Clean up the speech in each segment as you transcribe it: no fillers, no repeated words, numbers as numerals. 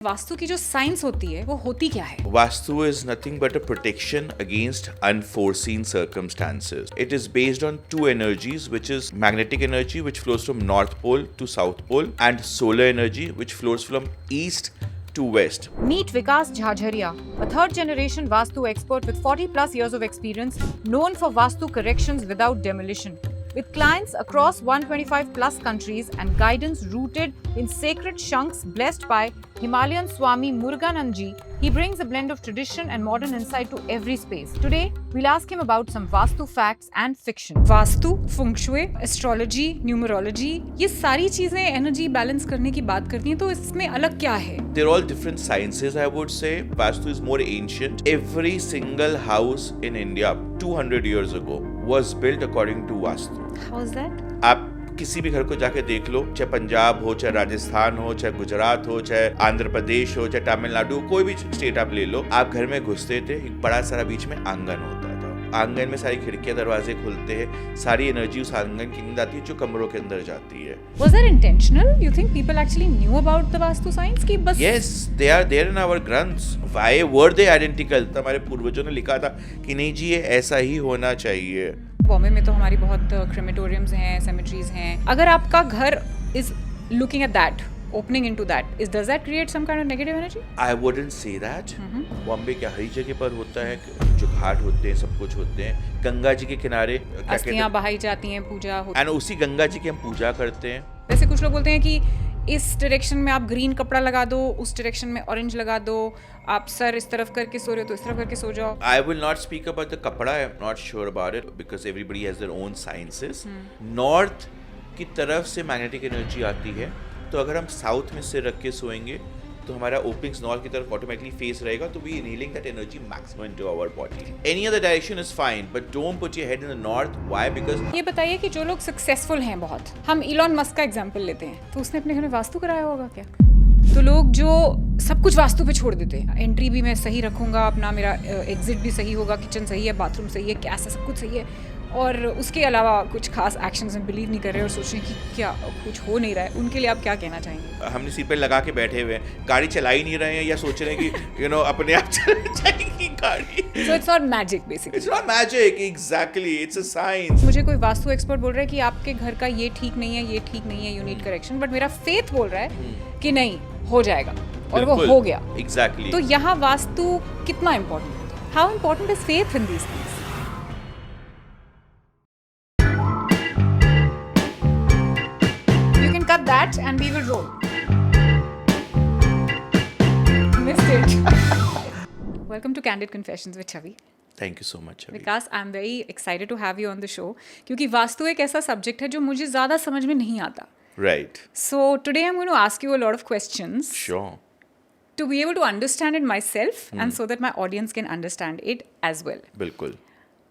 वास्तु की जो साइंस होती है वो होती क्या है? Vastu is nothing but a protection against unforeseen circumstances. It is based on two energies, which is magnetic energy, which flows from North Pole to South Pole, and solar energy, which flows from East to West. Meet Vikas Jhajharia, a third generation Vastu expert with 40 plus years of experience, known for Vastu corrections without demolition. With clients across 125 plus countries and guidance rooted in sacred shanks blessed by Himalayan Swami Muruganand ji, he brings a blend of tradition and modern insight to every space. Today, we'll ask him about some Vastu facts and fiction. Vastu, feng shui, astrology, numerology, ये सारी चीजें energy balance करने की बात करती हैं, तो इसमें अलग क्या है? They're all different sciences, I would say. Vastu is more ancient. Every single house in India 200 years ago was built according to Vastu. How is that? आप किसी भी घर को जाके देख लो, चाहे पंजाब हो, चाहे राजस्थान हो, चाहे गुजरात हो, चाहे आंध्र प्रदेश हो, चाहे तमिलनाडु, कोई भी स्टेट आप ले लो, आप घर में घुसते थे, एक बड़ा सारा बीच में आंगन होता था। आंगन में सारी खिड़कियां दरवाजे खुलते हैं, सारी एनर्जी उस आंगन के अंदर आती है जो कमरों के अंदर जाती है। Was that intentional? You think people actually knew about the Vastu science? कि बस Yes, they are there in our grunts. Why were they identical? तो हमारे पूर्वजों ने लिखा था कि नहीं जी ये ऐसा ही होना चाहिए। बॉम्बे में तो हमारी बहुत क्रेमेटोरियम्स हैं, सेमेट्रीज हैं। अगर आपका घर is looking at that, opening into that, does that create some kind of negative energy? I wouldn't say that. Bombay क्या हर जगह पर होता है, जो घाट होते हैं, सब कुछ होते हैं। गंगा जी के किनारे अस्थियां बहाई जाती हैं, पूजा होती है, उसी गंगा जी की हम पूजा करते हैं। वैसे कुछ लोग बोलते हैं कि इस डायरेक्शन में आप ग्रीन कपड़ा लगा दो, उस डायरेक्शन में ऑरेंज लगा दो, आप सर इस तरफ करके सो रहे हो तो इस तरफ करके सो जाओ। I will not speak about the कपड़ा, I am not sure about it because everybody has their own sciences. North की तरफ से मैग्नेटिक एनर्जी आती है, तो अगर हम साउथ में सिर रख के सोएंगे तो हमारा ओपनिंग्स नॉर्थ की तरफ ऑटोमेटिकली फेस रहेगा, तो we inhaling that energy maximum into our body. Any other direction is fine, but don't put your head in the north. Why? Because ये बताइए कि जो लोग सक्सेसफुल हैं बहुत, हम इलॉन मस्क का एग्जांपल लेते हैं, तो उसने अपने घर में वास्तु कराया होगा क्या? तो लोग जो सब कुछ वास्तु पे छोड़ देते हैं, एंट्री भी मैं सही रखूंगा, अपना मेरा एग्जिट भी सही होगा, किचन सही है, बाथरूम सही है, गैस है, सब कुछ सही है, और उसके अलावा कुछ खास एक्शंस में बिलीव नहीं कर रहे और सोच रहे हैं कि क्या कुछ हो नहीं रहा है, उनके लिए आप क्या कहना चाहेंगे? हमने सीट पे लगा के बैठे हुए हैं, गाड़ी चला ही नहीं रहे हैं, या सोच रहे हैं कि अपने आप चल जाएगी गाड़ी। So it's not magic basically. It's not magic, exactly. It's a science. मुझे कोई वास्तु एक्सपर्ट बोल रहा है कि आपके घर का ये ठीक नहीं है, ये ठीक नहीं है, यू नीड करेक्शन, बट मेरा फेथ बोल रहा है कि नहीं हो जाएगा, और वो हो गया। Exactly. तो यहाँ वास्तु कितना इम्पोर्टेंट है? How important is faith in these things? You can cut that and we will roll. Missed it. Welcome to Candid Confessions with Chavi. Thank you so much, Avi. Vikas, I am very excited to have you on the show, क्योंकि वास्तु एक ऐसा subject है जो मुझे ज़्यादा समझ में नहीं आता। Right. So today I'm going to ask you a lot of questions Sure. to be able to understand it myself and so that my audience can understand it as well. बिल्कुल।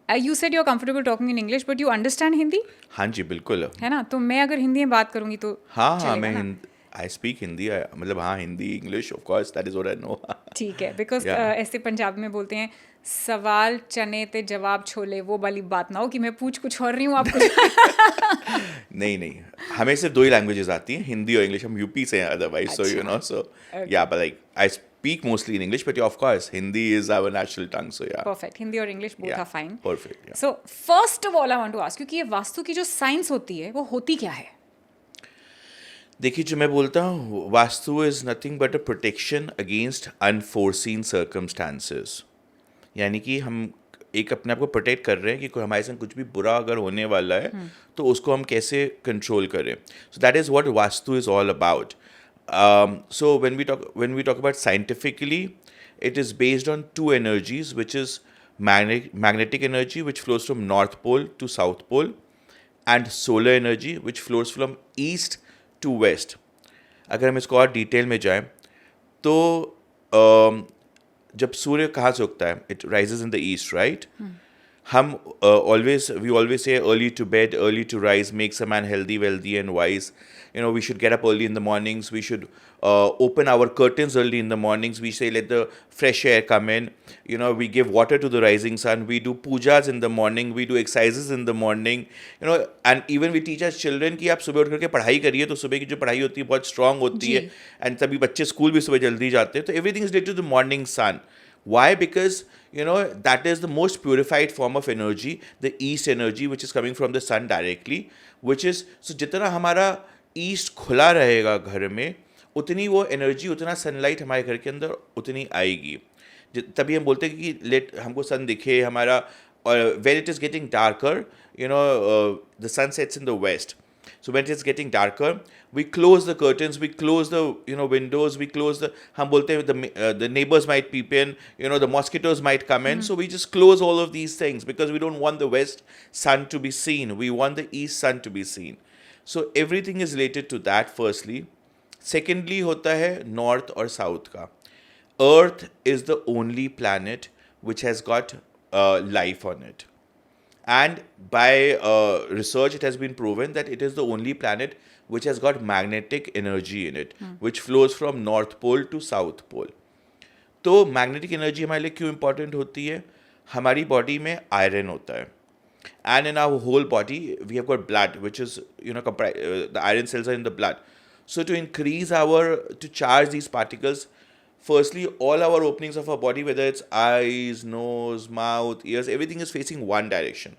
You said you're comfortable talking in English, but you understand Hindi? हाँ जी, बिल्कुल। है ना? तो मैं अगर हिंदी में बात करूँगी तो हाँ, चलेगा ना? I speak हिंदी, मतलब हाँ Hindi, English, of course, that is what I know. ठीक है, बिकॉज Yeah. ऐसे पंजाबी में बोलते हैं, सवाल चने ते जवाब छोले, वो वाली बात ना हो कि मैं पूछ कुछ और रही हूँ आपको। नहीं, हमें सिर्फ दो ही लैंग्वेजेस आती हैं, हिंदी और इंग्लिश। हम यूपी से हैं otherwise, so you know, so yeah, but like I speak mostly in English, but yeah, of course, Hindi is our natural tongue, so yeah. Perfect. Hindi और English both Yeah, are fine. perfect, yeah. So first of all, I want to ask you कि ये वास्तु की जो science होती है वो होती क्या है? देखिए, जो मैं बोलता हूँ, vastu is nothing but a protection against unforeseen circumstances. यानी कि हम एक अपने आप को प्रोटेक्ट कर रहे हैं कि कोई हमारे साथ कुछ भी बुरा अगर होने वाला है तो उसको हम कैसे कंट्रोल करें। So that is what vastu is all about. So when we talk about scientifically, it is based on two energies, which is magnetic energy which flows from North Pole to South Pole, and solar energy which flows from East to West. अगर हम इसको और detail में जाएं तो जब सूर्य कहाँ से उगता है, it rises in the east, right? हम we always say early to bed, early to rise makes a man healthy, wealthy, and wise. You know, we should get up early in the mornings. We should open our curtains early in the mornings. We say let the fresh air come in. You know, we give water to the rising sun. We do pujas in the morning. We do exercises in the morning. You know, and even we teach our children कि आप सुबह उठ करके पढ़ाई करिए, तो सुबह की जो पढ़ाई होती है बहुत स्ट्रांग होती है, एंड तभी बच्चे स्कूल भी सुबह जल्दी जाते हैं. तो everything is related to the morning sun. Why? Because you know that is the most purified form of energy, the east energy, which is coming from the sun directly, which is so जितना हमारा east खुला रहेगा घर में, उतनी वो energy, उतना sunlight हमारे घर के अंदर उतनी आएगी. तभी हम बोलते हैं कि लेट हमको सन दिखे हमारा. और when it is getting darker, you know, the sun sets in the west. So when it is getting darker, we close the curtains, we close the windows, we close the. हम बोलते हैं the neighbors might peep in, you know, the mosquitoes might come in. So we just close all of these things because we don't want the west sun to be seen. We want the east sun to be seen. So everything is related to that. Firstly, secondly होता है north और south का. Earth is the only planet which has got life on it. And by research, it has been proven that it is the only planet which has got magnetic energy in it, which flows from North Pole to South Pole. तो magnetic energy हमारे लिए क्यों important होती है? हमारी body में iron होता है, and in our whole body we have got blood, which is the iron cells are in the blood. So to increase to charge these particles, firstly, all our openings of our body, whether it's eyes, nose, mouth, ears, everything is facing one direction.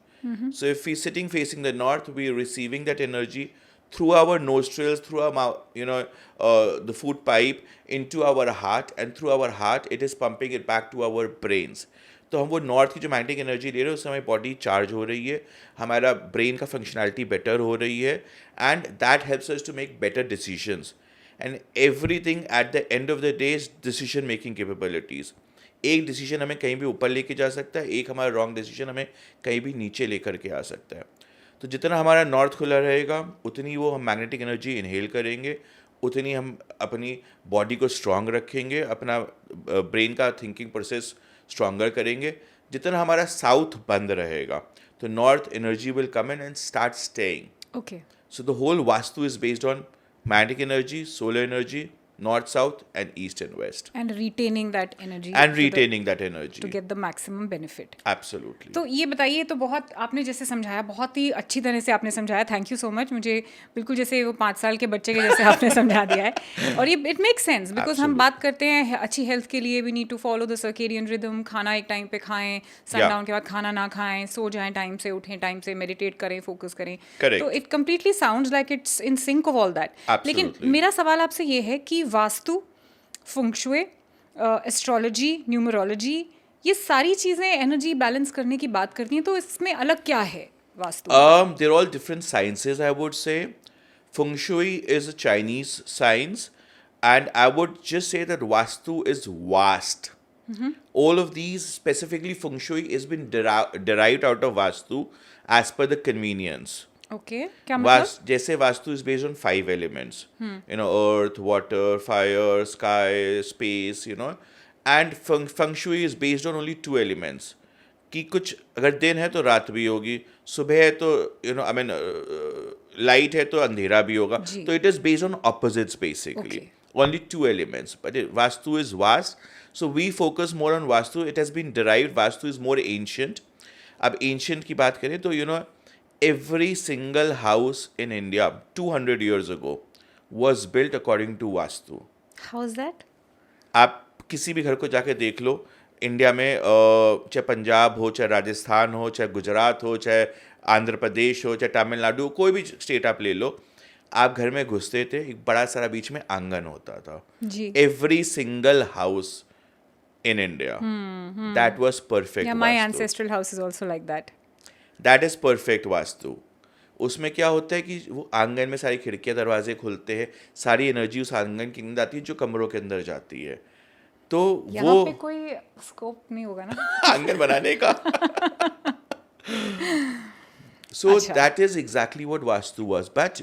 So if we're sitting facing the north, we're receiving that energy through our nostrils, through our mouth, the food pipe, into our heart, and through our heart, it is pumping it back to our brains. तो हम वो north की जो magnetic energy ले रहे हैं, उससे हमारी बॉडी चार्ज हो रही है, हमारा ब्रेन का फंक्शनैलिटी बेटर हो रही है, and that helps us to make better decisions. And everything at the end of the day is decision making capabilities. एक डिसीजन हमें कहीं भी ऊपर लेके जा सकता है, एक हमारा रॉन्ग डिसीजन हमें कहीं भी नीचे लेकर के आ सकता है. तो जितना हमारा नॉर्थ खुला रहेगा, उतनी वो हम मैग्नेटिक एनर्जी इनहेल करेंगे, उतनी हम अपनी बॉडी को स्ट्रांग रखेंगे, अपना ब्रेन का थिंकिंग प्रोसेस स्ट्रांगर करेंगे. जितना हमारा साउथ बंद रहेगा, तो north energy will come in and start staying. Okay. So the whole Vastu is based on magnetic energy, solar energy, north, south, and east and west. And retaining that energy. And retaining that energy. To get the maximum benefit. Absolutely. तो ये बताइए, तो बहुत आपने जैसे समझाया, बहुत ही अच्छी तरह से आपने समझाया. Thank you so much. मुझे बिल्कुल जैसे वो 5 साल के बच्चे के जैसे आपने समझा दिया है. और ये इट मेक सेंस, बिकॉज हम बात करते हैं अच्छी हेल्थ के लिए we need to follow the circadian rhythm. खाना एक टाइम पे खाएं, सनडाउन के बाद खाना ना खाएं, सो जाएं टाइम से, उठें टाइम से, मेडिटेट करें, फोकस करें. तो it completely sounds like it's in sync of all that. लेकिन मेरा सवाल आपसे ये है कि वास्तु, फंक्शुए, एस्ट्रोलॉजी, न्यूमरोलॉजी, ये सारी चीज़ें एनर्जी बैलेंस करने की बात करती हैं, तो इसमें अलग क्या है vastu? They're all different sciences, I would say. Feng Shui is a Chinese science, and I would just say that Vastu is vast. All of these, specifically Feng Shui, has been derived out of Vastu as per the convenience. Okay, क्या मतलब? जैसे vastu is based on 5 elements, earth, water, fire, sky, space, and feng shui is based on only 2 elements. कि कुछ अगर दिन है तो रात भी होगी, सुबह है तो लाइट है तो अंधेरा भी होगा. तो it is based on opposites basically, only 2 elements. But Vastu is vast, so we focus more on Vastu. It has been derived, Vastu is more ancient. अब ancient की बात करें तो every single house in India 200 years ago was built according to Vastu. How is that? आप किसी भी घर को जाके देख लो इंडिया में, चाहे पंजाब हो, चाहे राजस्थान हो, चाहे गुजरात हो, चाहे आंध्र प्रदेश हो, चाहे तमिलनाडु, कोई भी स्टेट आप ले लो, आप घर में घुसते थे, एक बड़ा सारा बीच में आंगन होता था. जी. Every single house in India. That was perfect. Yeah, my ancestral house is also like that. That is perfect vastu. उसमें क्या होता है कि वो आंगन में सारी खिड़कियाँ दरवाजे खुलते हैं, सारी एनर्जी उस आंगन के अंदर आती है जो कमरों के अंदर जाती है. तो यहाँ पे कोई स्कोप नहीं होगा ना आंगन बनाने का. सो that is exactly what vastu was. But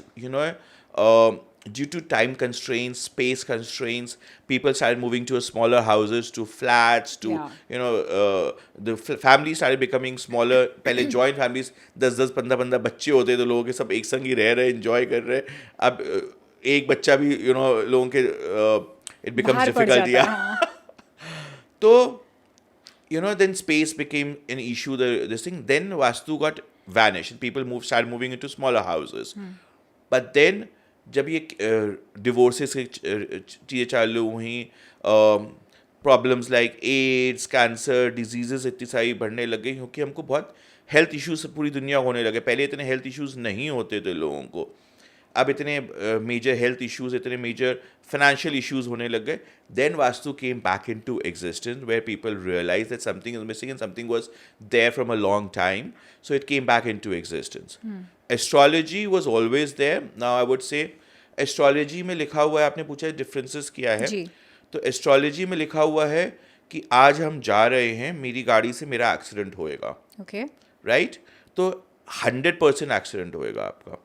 due to time constraints, space constraints, people started moving to smaller houses, to flats, to Yeah. the family started becoming smaller. पहले joint families 10-10 15-15 बच्चे होते तो लोगों के सब एक संग ही रह रहे enjoy कर रहे. अब एक बच्चा भी लोगों के it becomes बाहर पड़ difficult. जाता है, Yeah. हाँ. तो then space became an issue. This thing, then Vastu got vanished and people started moving into smaller houses. But then जब ये डिवोर्सेस की चीज़ें चालू हुई, problems like AIDS, cancer, diseases इतनी सारी बढ़ने लग गई क्योंकि हमको बहुत हेल्थ इश्यूज पूरी दुनिया होने लगे. पहले इतने हेल्थ इश्यूज नहीं होते थे लोगों को, अब इतने मेजर हेल्थ इश्यूज, इतने मेजर financial issues होने लग गए. Then Vastu came back into existence where people realized that something is missing and something was there from a long time. So it came back into existence. Astrology was always there. Now I would say astrology में लिखा हुआ है, आपने पूछा differences क्या है, जी. तो astrology में लिखा हुआ है कि आज हम जा रहे हैं, मेरी गाड़ी से मेरा एक्सीडेंट होएगा, Okay. राइट? तो 100% एक्सीडेंट होएगा आपका.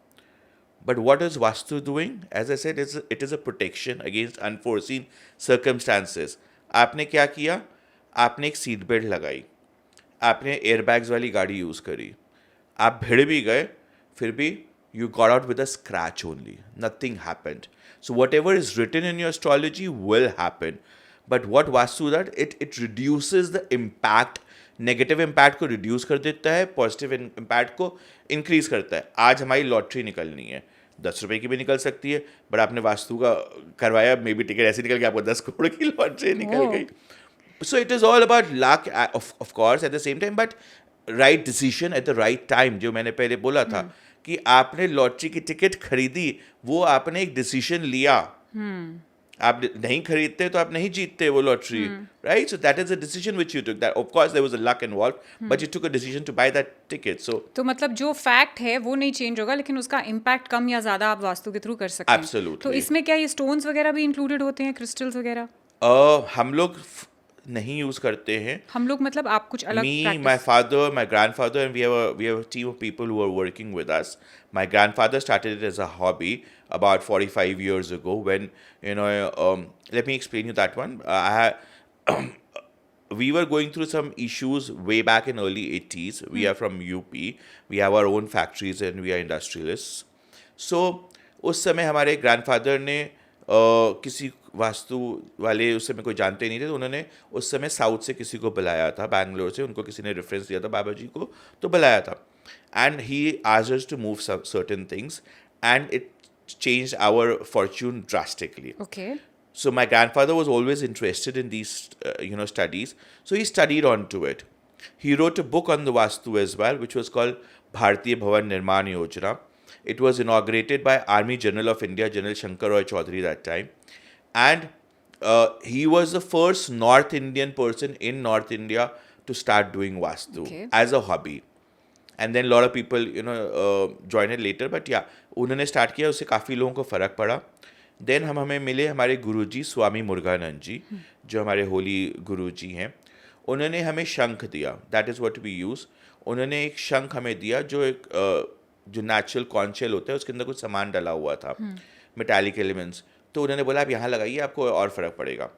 But what is Vastu doing? As I said, it is a protection against unforeseen circumstances. आपने क्या किया? आपने एक सीट बेल्ट लगाई, आपने एयरबैग्स वाली गाड़ी यूज़ करी, आप भिड़ भी गए, फिर भी you got out with a scratch only. Nothing happened. So whatever is written in your astrology will happen. But what Vastu does, it reduces the impact. Negative impact को रिड्यूस कर देता है, पॉजिटिव इम्पैक्ट को increase करता है. आज हमारी lottery निकलनी है, 10 रुपए की भी निकल सकती है, बट आपने वास्तु का करवाया, मे बी टिकट ऐसे निकल गया, आपको 10 करोड़ की लॉटरी निकल गई. So it is all about luck of course at the same time, but right decision at the right time. जो मैंने पहले बोला था कि आपने लॉटरी की टिकट खरीदी, वो आपने एक डिसीजन लिया. आप नहीं खरीदते तो आप नहीं जीतते वो lottery, right? So that is a decision which you took. That of course there was a luck involved, but you took a decision to buy that ticket. So तो मतलब जो फैक्ट है वो नहीं चेंज होगा, लेकिन उसका इम्पैक्ट कम या ज्यादा आप वास्तु के थ्रू कर सकते हैं. Absolutely. तो इसमें क्या ये स्टोन्स वगैरह भी इंक्लूडेड होते हैं, क्रिस्टल्स वगैरह? हम लोग नहीं यूज करते हैं. हम लोग मतलब आप कुछ अलग Me, practice- my father, my grandfather, and we have a team of people who are working with us. My grandfather started it as a hobby about 45 years ago. When let me explain you that one. We were going through some issues way back in early 80s. We are from UP. We have our own factories and we are industrialists. So उस समय हमारे grandfather ने किसी वास्तु वाले उस समय कोई जानते नहीं थे, तो उन्होंने उस समय साउथ से किसी को बुलाया था, बैंगलोर से. उनको किसी ने रेफरेंस दिया था बाबा जी को, तो बुलाया था. And he asked us to move certain things and it changed our fortune drastically. Okay. So my grandfather was always interested in these, studies. So he studied onto it. He wrote a book on the Vastu as well, which was called Bharatiya Bhavan Nirman Yojana. It was inaugurated by Army General of India, General Shankar Roy Chaudhary that time. And he was the first North Indian person in North India to start doing Vastu as a hobby. And then a lot of people, joined it later. But yeah, उन्होंने start किया, उससे काफ़ी लोगों को फ़र्क पड़ा. Then हमें मिले हमारे गुरुजी स्वामी मुरुगानंद जी, जो हमारे होली गुरुजी हैं. उन्होंने हमें शंख दिया. That is what we use. उन्होंने एक शंख हमें दिया जो एक जो नेचुरल कॉन्शेल होता है, उसके अंदर कुछ सामान डाला हुआ था, मेटालिक एलिमेंट्स. तो उन्होंने बोला आप यहाँ लगाइए, आपको और फ़र्क पड़ेगा.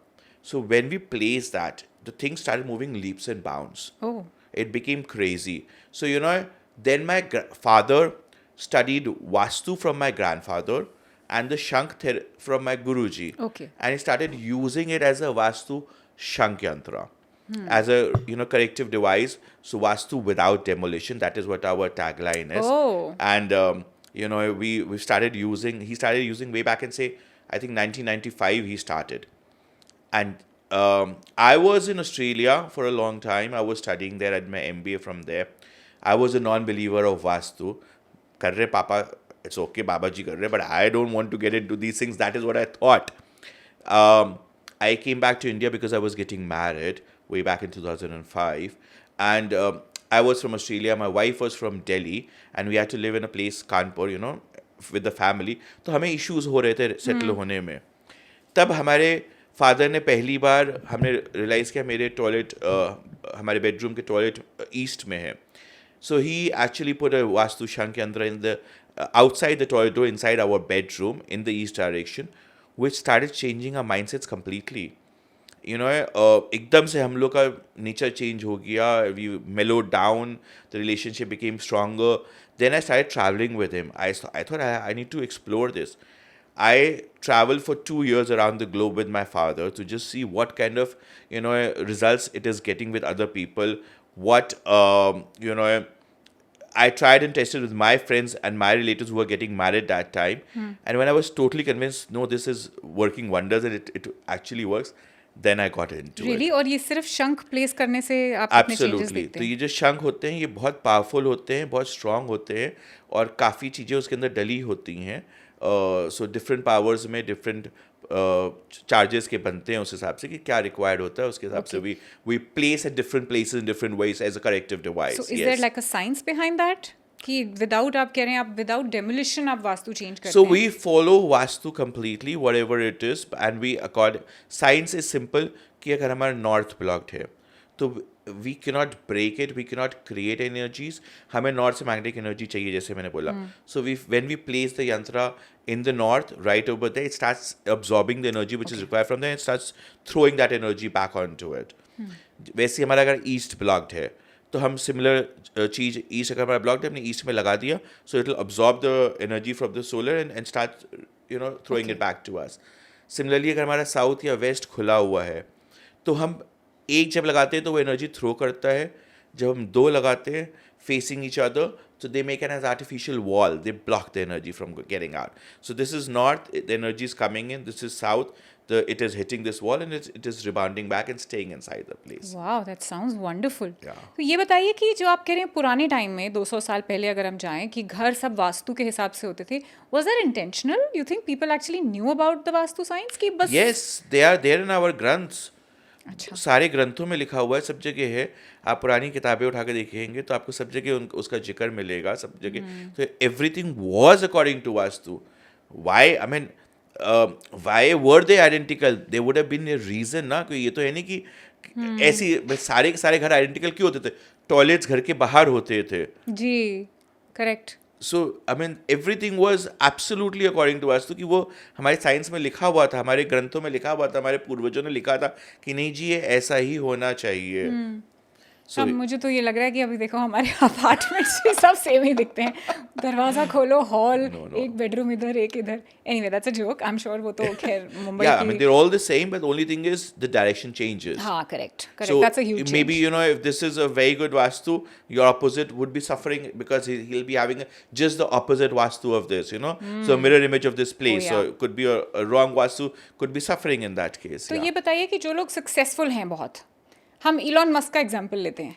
So when we place that, the thing started moving leaps and bounds. Oh. It became crazy. So, then my father studied Vastu from my grandfather and the Shankh from my Guruji. Okay. And he started using it as a Vastu Shankh Yantra, as a, corrective device. So, Vastu without demolition, that is what our tagline is. Oh. And, we started using, he started using way back in, say, I think 1995 he started. And I was in Australia for a long time. I was studying there at my MBA from there. I was a non-believer of Vastu. Kar rahe Papa, it's okay, Baba ji kar rahe, but I don't want to get into these things. That is what I thought. I came back to India because I was getting married way back in 2005. And I was from Australia. My wife was from Delhi. And we had to live in a place, Kanpur, with the family. तो हमें issues हो रहे थे settle होने में. तब हमारे father ने पहली बार हमने रियलाइज़ किया मेरे टॉयलेट, हमारे बेडरूम के टॉयलेट ईस्ट में है. सो ही एक्चुअली पुट अ वास्तु शंख यंत्र in the outside the toilet door, inside our bedroom in the east direction, which started changing our mindsets completely. एकदम से हम लोग का नेचर चेंज हो गया. We mellow down, the relationship became stronger. Then I started travelling with him. I thought I need to explore this. I traveled for 2 years around the globe with my father to just see what kind of results it is getting with other people. What I tried and tested with my friends and my relatives who were getting married that time. And when I was totally convinced, no, this is working wonders and it actually works, then I got into Really? it. और ये सिर्फ शंख place करने से आप कितने changes absolutely. देखते तो हैं? ये जो शंख होते हैं ये बहुत पावरफुल होते हैं, बहुत स्ट्रांग होते हैं और काफ़ी चीज़ें उसके अंदर डली होती हैं. सो डिफरेंट पावर्स में डिफरेंट चार्जेस के बनते हैं उस हिसाब से कि क्या रिक्वायर्ड होता है. उसके हिसाब से we place at different places in different ways as a corrective device. So is there like a science behind that? कि विदाउट आप कह रहे हैं आप विदाउट डेमोलिशन आप वास्तु चेंज करते So हैं? we follow Vastu completely, whatever it is, and we accord. Science is simple कि अगर हमारा नॉर्थ ब्लॉक्ड है तो we cannot break it, we cannot create energies. हमें नॉर्थ से मैग्नेटिक एनर्जी चाहिए जैसे मैंने बोला. So when we place the yantra in the north, right over there, it starts absorbing the energy which is required from there and starts throwing that energy back onto it. वैसे हमारा अगर east blocked है तो हम similar चीज़ east अगर हमारा blocked है हमने ईस्ट में लगा दिया, so it will absorb the energy from the solar and start throwing it back to us. Similarly अगर हमारा साउथ या वेस्ट खुला हुआ है तो हम एक जब लगाते हैं तो वो एनर्जी थ्रो करता है. जब हम दो लगाते हैं facing each other, so they make an as artificial wall. They block the energy from getting out. So this is north, the energy is coming in. This is south, it is hitting this wall and it is rebounding back and staying inside the place. Wow, that sounds wonderful. Yeah. तो ये बताइए कि जो आप कह रहे हैं पुराने टाइम में 200 साल पहले अगर हम जाएं कि घर सब वास्तु के हिसाब से होते थे, was that intentional? You think people actually knew about the vastu science कि बस Yes, they are there in our granths. अच्छा. सारे ग्रंथों में लिखा हुआ है, सब जगह है. आप पुरानी किताबें उठा के देखेंगे तो आपको सब जगह उसका जिक्र मिलेगा, सब जगह. तो everything was according to Vastu. Why, I mean, why were they identical? They would have been a reason ना. कोई ये तो है नहीं कि ऐसी सारे के सारे घर आइडेंटिकल क्यों होते थे? टॉयलेट्स घर के बाहर होते थे. जी, correct. So I mean everything was absolutely according to vastu. कि वो हमारे साइंस में लिखा हुआ था, हमारे ग्रंथों में लिखा हुआ था, हमारे पूर्वजों ने लिखा था कि नहीं जी ये ऐसा ही होना चाहिए. अब मुझे तो ये लग रहा है कि अभी देखो हमारे अपार्टमेंट्स भी सब सेम ही दिखते हैं. दरवाजा खोलो, हॉल, एक बेडरूम इधर एक इधर. Anyway that's a joke. I am sure वो तो खैर मुंबई Yeah, I mean की. they're all the same, but the only thing is the direction changes. हाँ, correct So correct. That's a huge maybe if this is a very good vastu, your opposite would be suffering because he'll be having just the opposite vastu of this. So a mirror image of this place. yeah. So it could be a wrong vastu, could be suffering in that case. तो Yeah. ये बताइए कि जो लोग successful हैं बहुत, हम Elon Musk का एग्जांपल लेते हैं,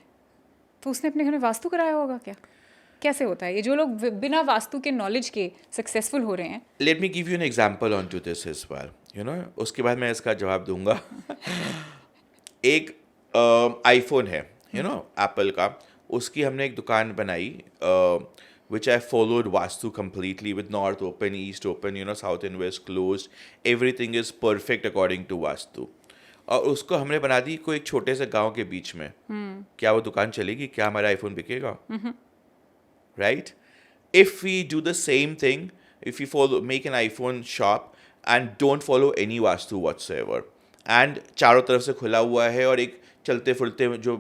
तो उसने अपने घर में वास्तु कराया होगा क्या? कैसे होता है ये जो लोग बिना वास्तु के नॉलेज के सक्सेसफुल हो रहे हैं? Let me give you an example onto this as well. उसके बाद मैं इसका जवाब दूंगा. एक आईफोन है, एप्पल का. उसकी हमने एक दुकान बनाई, which I followed Vastu completely with north open, east open, south and west closed. Everything is perfect according to Vastu. और उसको हमने बना दी कोई एक छोटे से गांव के बीच में. क्या वो दुकान चलेगी? क्या हमारा आईफोन बिकेगा? Right? If we do the same thing, if we make an iPhone shop and don't follow any Vastu whatsoever, and चारों तरफ से खुला हुआ है और एक चलते फिरते जो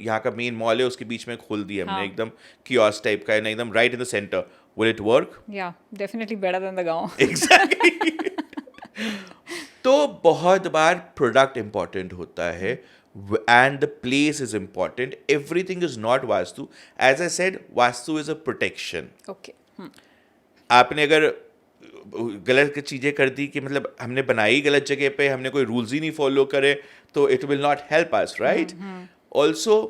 यहाँ का मेन मॉल है उसके बीच में खोल दिया हमने, हाँ. एकदम कियोस्क टाइप का है ना, एकदम right in the centre. Will it work? या डेफिनेटली बेटर देन द गांव. Exactly. तो बहुत बार प्रोडक्ट इम्पॉर्टेंट होता है and the place is important. Everything is not Vastu. As I said, Vastu is a protection. Okay. आपने अगर गलत चीज़ें कर दी कि मतलब हमने बनाई गलत जगह पे, हमने कोई रूल्स ही नहीं फॉलो करे, तो it will not help us, right? Also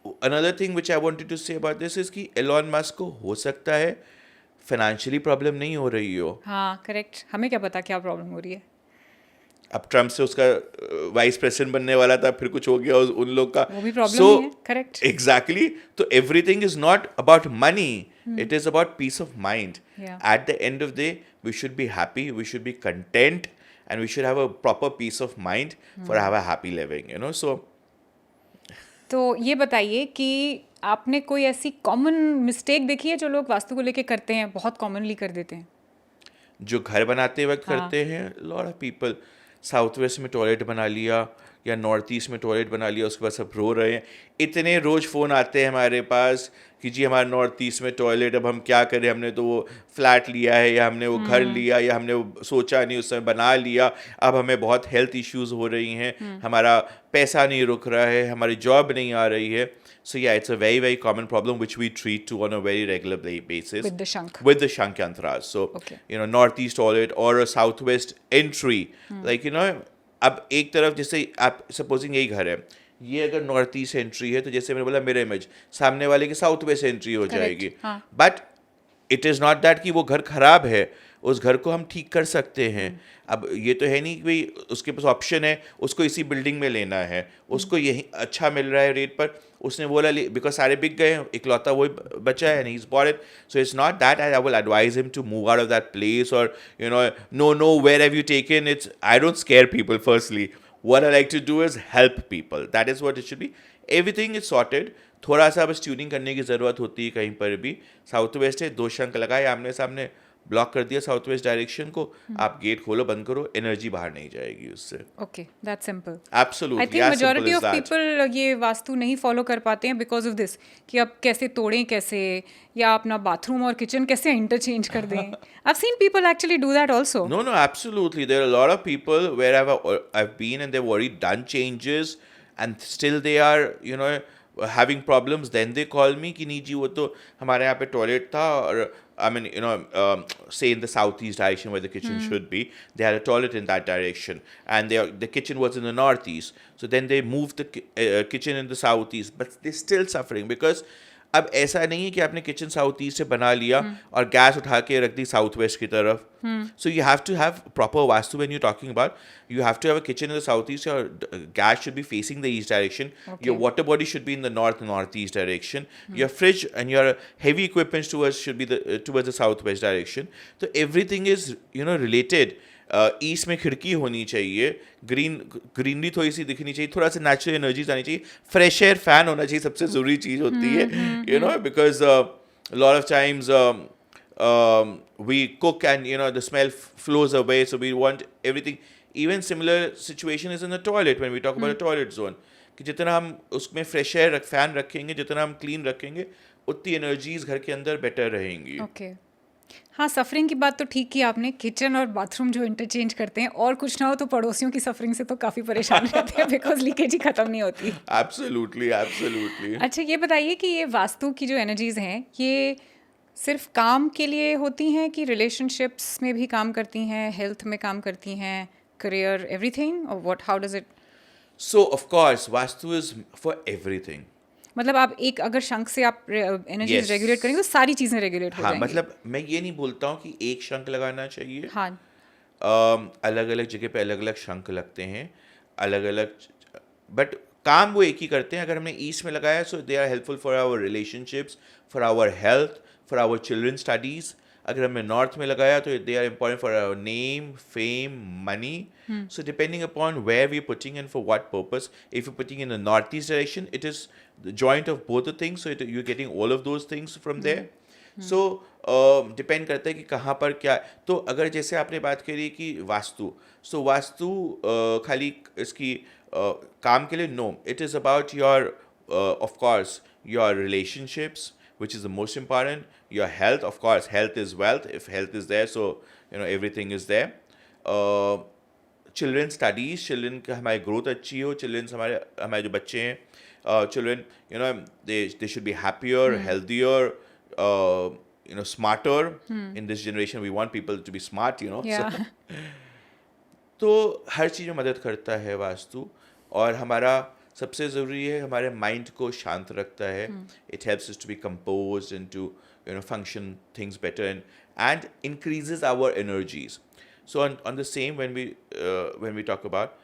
another thing which I wanted to say about this is कि एलॉन मस्क को हो सकता है फाइनेंशियली प्रॉब्लम नहीं हो रही हो. हाँ, करेक्ट. हमें क्या पता क्या प्रॉब्लम हो रही है. अब ट्रम्प से उसका वाइस प्रेसिडेंट बनने वाला था, फिर कुछ हो गया उन लोग का. वो भी प्रॉब्लम ही है. करेक्ट. एग्जैक्टली. तो everything is not about money, it is about piece of mind. Yeah. At the end of the day, we should be happy, we should be content, and we should have a proper peace of mind for have a happy living. So तो ये बताइए कि आपने कोई ऐसी common mistake देखी है जो लोग वास्तु को लेके करते हैं, बहुत कॉमनली कर देते हैं? जो घर बनाते वक्त हाँ। करते हैं, lot of people south west में टॉयलेट बना लिया या नॉर्थ ईस्ट में टॉयलेट बना लिया, उसके बाद सब रो रहे हैं। इतने रोज़ फ़ोन आते हैं हमारे पास कि जी हमारा नॉर्थ ईस्ट में टॉयलेट, अब हम क्या करें, हमने तो वो फ्लैट लिया है या हमने वो घर लिया या हमने वो सोचा नहीं उस समय बना लिया, अब हमें बहुत हेल्थ इश्यूज हो रही हैं, हमारा पैसा नहीं रुक रहा है, हमारी जॉब नहीं आ रही है. So yeah, it's a very, very common problem which we treat to on a very regular basis With the shank. with the shank yantras. So Okay. northeast toilet or a southwest entry, like अब एक तरफ जैसे आप supposing यही घर है, ये अगर नॉर्थ ईस्ट एंट्री है तो जैसे मैंने बोला मिरर इमेज, सामने वाले की साउथ वेस्ट एंट्री हो जाएगी. हाँ. But it is not that कि वो घर खराब है, उस घर को हम ठीक कर सकते हैं. अब ये तो है नहीं कि भाई उसके पास ऑप्शन है उसको इसी बिल्डिंग में लेना है, उसको यही अच्छा मिल रहा है रेट पर, उसने बोला बिकॉज सारे बिक गए, इकलौता वही बचा है, he is bought it. So it's not that I will advise him to move out of that place और nowhere have you taken its. I don't scare people firstly. what I like to do is help people. That is what it should be. Everything is sorted. थोड़ा सा बस tuning करने की ज़रूरत होती है कहीं पर भी. साउथ वेस्ट है, 2 शंक लगाए आमने सामने, ब्लॉक कर दिया साउथ वेस्ट डायरेक्शन को, आप गेट खोलो बंद करो, एनर्जी बाहर नहीं जाएगी उससे. Okay, that's simple. Absolutely. I think majority of people ये वास्तु नहीं फॉलो कर पाते हैं बिकॉज ऑफ दिस, कि अब कैसे तोड़ें, कैसे या अपना बाथरूम और किचन कैसे इंटरचेंज कर दें. I've seen people actually do that also. No, absolutely. There are a lot of people where I've been and they've already done changes and still they are, having problems. Then they call me कि नहीं जी वो तो हमारे यहाँ पे toilet था और I mean, say in the southeast direction where the kitchen should be, they had a toilet in that direction, and the kitchen was in the northeast. So then they moved the kitchen in the southeast, but they're still suffering because अब ऐसा नहीं है कि आपने kitchen south east से बना लिया और गैस उठा के रख दी साउथ वेस्ट की तरफ. So you have to have proper Vastu when you talking about. You have to have a kitchen in the south east, your gas should be facing the east direction, your water body should be in the north east direction, your fridge and your heavy equipments towards should be towards the south west direction. तो everything is related. East में खिड़की होनी चाहिए, greenery थोड़ी सी दिखनी चाहिए, थोड़ा सा नेचुरल एनर्जीज आनी चाहिए, फ्रेश एयर फैन होना चाहिए, सबसे ज़रूरी चीज़ होती है. Because lot of times we cook and the smell flows away, so we want everything. Even similar situation is in the toilet when we talk about a toilet zone, कि जितना हम उसमें फ्रेश एयर फैन रखेंगे, जितना हम clean रखेंगे, उतनी energies घर के अंदर बेटर रहेंगी. ओके. हाँ, सफरिंग की बात तो ठीक की आपने. किचन और बाथरूम जो इंटरचेंज करते हैं, और कुछ ना हो तो पड़ोसियों की सफरिंग से तो काफ़ी परेशान रहते हैं बिकॉज लीकेज ही ख़त्म नहीं होती. एब्सोल्युटली. अच्छा, ये बताइए कि ये वास्तु की जो एनर्जीज हैं, ये सिर्फ काम के लिए होती हैं कि रिलेशनशिप्स में भी काम करती हैं, हेल्थ में काम करती हैं, करियर, एवरीथिंग, और what, how does it? So of course vastu is for everything. मतलब आप एक अगर शंख से आप एनर्जीज रेगुलेट करेंगे तो सारी चीज़ें रेगुलेट हो जाएंगी. मतलब मैं ये नहीं बोलता हूँ कि एक शंख लगाना चाहिए. हाँ. अलग अलग जगह पे अलग अलग शंख लगते हैं, अलग अलग, बट काम वो एक ही करते हैं. अगर हमने ईस्ट में लगाया so they are helpful for our relationships, for our health, for our children studies. अगर हमने नॉर्थ में लगाया तो they are important for our name, fame, money. So depending upon where we're putting in for what purpose, if you're putting in the northeast direction, it is the joint of both the things, so you're getting all of those things from there. So depend करता है कि कहाँ पर क्या. तो अगर जैसे आपने बात करी कि वास्तु, so वास्तु खाली इसकी काम के लिए, no, it is about your of course your relationships, which is the most important. Your health, of course, health is wealth. If health is there, so everything is there. Children studies, children का हमारी growth अच्छी हो, children हमारे जो बच्चे हैं, children they should be happier, healthier, smarter. In this generation we want people to be smart. तो हर चीज़ में मदद करता है वास्तु. और हमारा सबसे ज़रूरी है, हमारे माइंड को शांत रखता है. It helps us to be composed and to function things better, and increases our energies. So on the same, when we talk about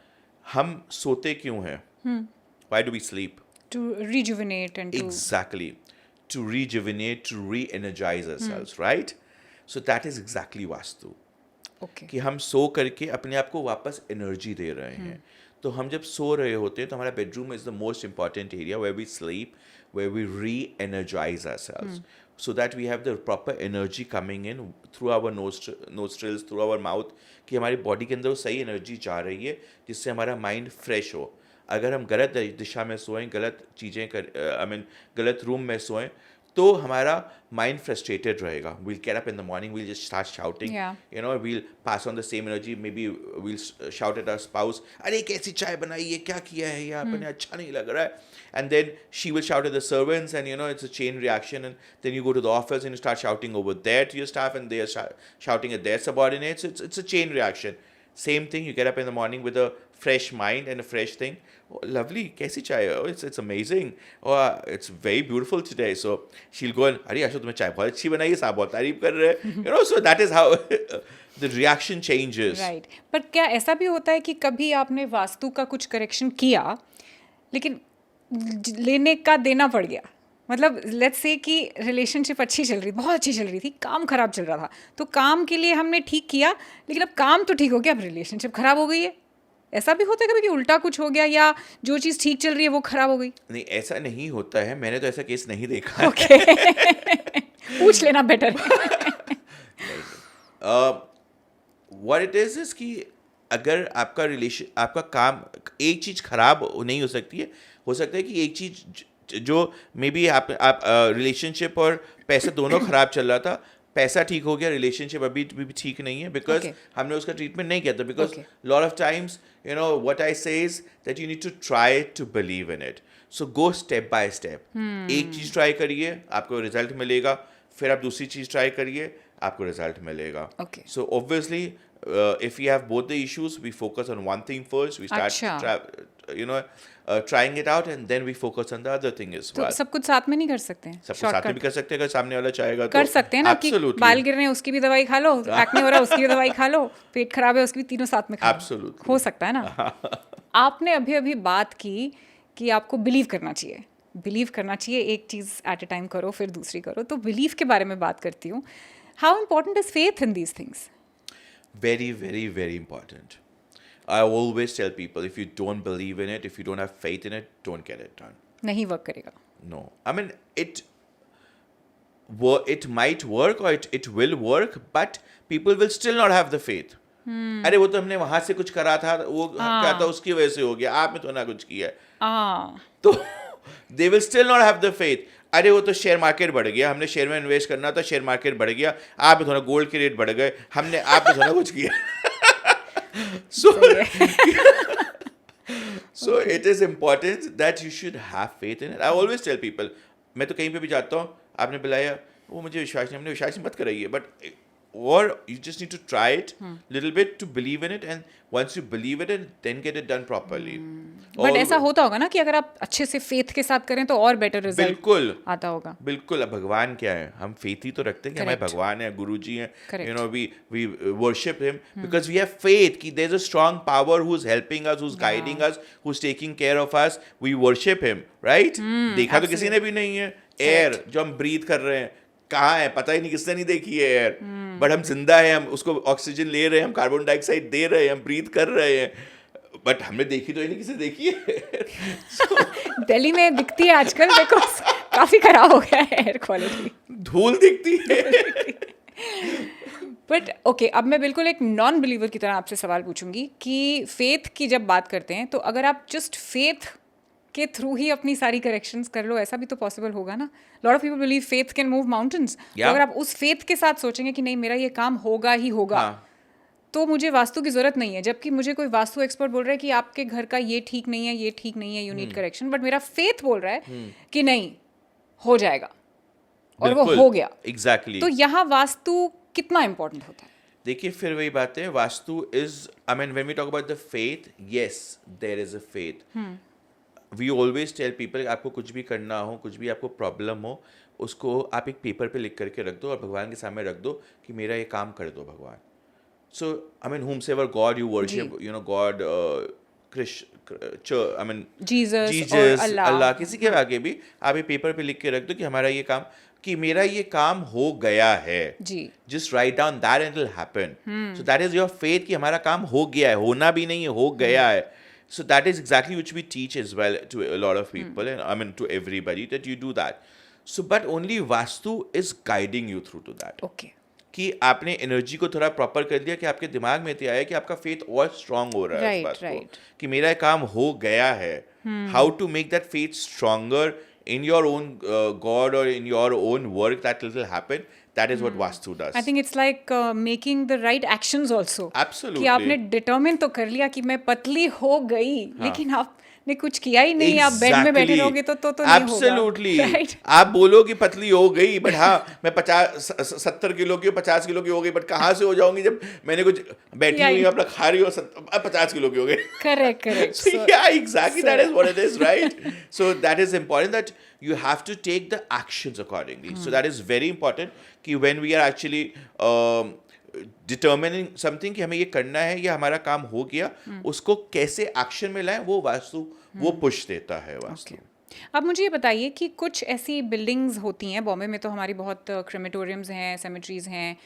हम सोते क्यों हैं? Why do we sleep? To rejuvenate and exactly to rejuvenate, to re-energize ourselves, right? So that is exactly vastu. Okay. कि हम सो करके अपने आप को वापस एनर्जी दे रहे हैं. तो हम जब सो रहे होते हैं तो हमारा bedroom is the most important area where we sleep, where we reenergise ourselves, so that we have the proper energy coming in through our nostrils, through our mouth, कि हमारी बॉडी के अंदर वो सही एनर्जी जा रही है जिससे हमारा माइंड फ्रेश हो. अगर हम गलत दिशा में सोएं, गलत चीज़ें गलत रूम में सोएं, तो हमारा माइंड फ्रस्ट्रेटेड रहेगा. We'll get up in the morning, we'll just start shouting, we'll pass on the same energy, maybe we'll shout at our spouse, अरे कैसी चाय बनाई है, क्या किया है, ये अपने अच्छा नहीं लग रहा है. And then she will shout at the servants, and it's a chain reaction. And then you go to the office and you start shouting over there to your staff, and they are shouting at their subordinates. It's a chain reaction. Same thing. You get up in the morning with a fresh mind and a fresh thing. Oh, lovely, kaisi chai? Oh, it's amazing. Oh, it's very beautiful today. So she'll go and, अरे आशु तुम्हें चाय बहुत अच्छी बनाई है, साहब बहुत तारीफ कर रहे हैं. So that is how the reaction changes. Right. But क्या ऐसा भी होता है कि कभी आपने वास्तु का कुछ करेक्शन किया, लेकिन लेने का देना पड़ गया? मतलब लेट्स से कि रिलेशनशिप अच्छी चल रही, बहुत अच्छी चल रही थी, काम खराब चल रहा था, तो काम के लिए हमने ठीक किया, लेकिन अब काम तो ठीक हो गया, अब रिलेशनशिप खराब हो गई है. ऐसा भी होता है कभी कि उल्टा कुछ हो गया, या जो चीज़ ठीक चल रही है वो खराब हो गई? नहीं, ऐसा नहीं होता है. मैंने तो ऐसा केस नहीं देखा. ओके. पूछ लेना बेटर. व्हाट इट इज कि अगर आपका काम, एक चीज़ खराब नहीं हो सकती है. हो सकता है कि एक चीज़ जो मे बी आप रिलेशनशिप और पैसे दोनों खराब चल रहा था, पैसा ठीक हो गया, रिलेशनशिप अभी भी ठीक नहीं है, बिकॉज हमने उसका ट्रीटमेंट नहीं किया था. Because lot of times what I say is that you need to try to believe in it. So go step by step. एक चीज़ ट्राई करिए, आपको रिजल्ट मिलेगा. फिर आप दूसरी चीज़ ट्राई करिए, आपको रिजल्ट मिलेगा. So obviously if we have both the issues, we focus on one thing first. We start trying it out, and then we focus on the other thing as well. तो सब कुछ साथ में नहीं कर सकते हैं? सब कुछ साथ में भी कर सकते हैं, अगर सामने वाला चाहेगा तो कर सकते हैं ना. कि बाल गिर रहे हैं उसकी भी दवाई खा लो, एक्ने हो रहा है उसकी भी दवाई खा लो, पेट खराब है उसकी भी, तीनों साथ में खा लो. Absolutely. हो सकता है ना. आपने अभी बात की कि आपको बिलीव करना चाहिए. बिलीव करना चाहिए, एक चीज़ एट ए टाइम करो, फिर दूसरी करो. तो बिलीव के बारे में बात करती हूँ. How important is faith in these things? Very, very, very important. I always tell people, if you don't believe in it, if you don't have faith in it, don't get it done. नहीं work करेगा. No. I mean, it might work or it will work, but people will still not have the faith. अरे वो तो हमने वहां से कुछ करा था, वो क्या था, उसकी वजह से हो गया, आपने तो ना कुछ किया है. तो they will still not have the faith. अरे वो तो शेयर मार्केट बढ़ गया, हमने शेयर में इन्वेस्ट करना था, शेयर मार्केट बढ़ गया, आप में थोड़ा गोल्ड के रेट बढ़ गए, हमने आप में थोड़ा कुछ किया. So it is important that you should have faith in it. I always tell people, मैं तो कहीं पे भी जाता हूँ, आपने बुलाया, वो मुझे विश्वास नहीं, हमने विश्वास मत कराइए, but or you just need to try it little bit to believe in it, and once you believe in it, then get it done properly. But ऐसा होता होगा ना कि अगर आप अच्छे से फेथ के साथ करें तो और बेटर रिजल्ट बिल्कुल आता होगा. बिल्कुल. अब भगवान क्या है, हम फेथ ही तो रखते हैं कि हमारे भगवान है, गुरु जी हैं, we worship him because we have faith कि there's a strong power who's helping us, who's guiding us, who's taking care of us. We worship him, right? देखा तो किसी ने भी नहीं है. एयर जो हम ब्रीथ कर रहे हैं, कहाँ है पता ही नहीं, किसने नहीं देखी है एयर, बट हम जिंदा है, हम उसको ऑक्सीजन ले रहे हैं, हम कार्बन डाइऑक्साइड दे रहे हैं, हम ब्रीथ कर रहे हैं, बट हमने देखी तो ही नहीं, किसी देखी है. दिल्ली में दिखती है आजकल, देखो काफी खराब हो गया है एयर क्वालिटी, धूल दिखती है. बट ओके, अब मैं बिल्कुल एक नॉन बिलीवर की तरह आपसे सवाल पूछूंगी कि फेथ की जब बात करते हैं तो अगर आप जस्ट फेथ के थ्रू ही अपनी सारी करेक्शंस कर लो, ऐसा भी तो पॉसिबल होगा ना. Lot of people believe faith can move mountains. तो अगर आप उस फेथ के साथ सोचेंगे कि नहीं मेरा ये काम होगा ही होगा, तो मुझे वास्तु की जरूरत नहीं है, जबकि मुझे कोई वास्तु एक्सपर्ट बोल रहा है कि आपके घर का ये ठीक नहीं है, ये ठीक नहीं है, यू नीड करेक्शन, बट मेरा फेथ बोल रहा है कि नहीं हो जाएगा, और वो हो गया. एग्जैक्टली. तो यहाँ वास्तु कितना इंपॉर्टेंट होता है? देखिए, फिर वही बात है, Vastu is, I mean when we talk about the faith, yes there is a faith. We always tell people, आपको कुछ भी करना हो, कुछ भी आपको प्रॉब्लम हो, उसको आप एक पेपर पे लिख करके रख दो और भगवान के सामने रख दो कि मेरा ये काम कर दो भगवान. So I mean whomsoever God you worship, God, I mean Jesus और अल्लाह किसी के आगे भी आप ये पेपर पे लिख के रख दो कि हमारा ये काम, कि मेरा ये काम हो गया है, जी just write down that and it will happen. So that is your faith कि हमारा काम हो गया है, होना भी नहीं है, हो गया है. So that is exactly which we teach as well to a lot of people, and I mean to everybody, that you do that. So but only Vastu is guiding you through to that. Okay कि आपने energy को थोड़ा proper कर दिया कि आपके दिमाग में आया कि आपका फेथ और स्ट्रांग हो रहा है Right, इस बात right. को कि मेरा काम हो गया है. How to make that faith stronger in your own God or in your own work that will happen. That is what Vastu does. I think it's like making the right actions also Absolutely. कि आपने determine तो कर लिया कि मैं पतली हो गई, लेकिन आपने कुछ किया ही नहीं. आप बेड में बैठे रहोगे तो नहीं Absolutely. होगा. राइट आप बोलो कि पतली हो गई, बट हाँ मैं 70 किलो की 50 किलो की हो गई, बट कहाँ से हो जाऊंगी जब मैंने कुछ बैठी हुई अपना खा रही हो 50 किलो की हो गई. Correct So yeah, exactly. That is what it is, right? So that is important, that you have to take the actions accordingly. So that is very important कि when we are actually determining something कि हमें ये करना है या हमारा काम हो गया, उसको कैसे एक्शन में लाएं, वो वास्तु वो पुश देता है वास्तु. अब मुझे ये बताइए कि कुछ ऐसी बिल्डिंग्स होती हैं बॉम्बे में, तो हमारी बहुत क्रेमेटोरियम्स हैं, सेमेट्रीज हैं,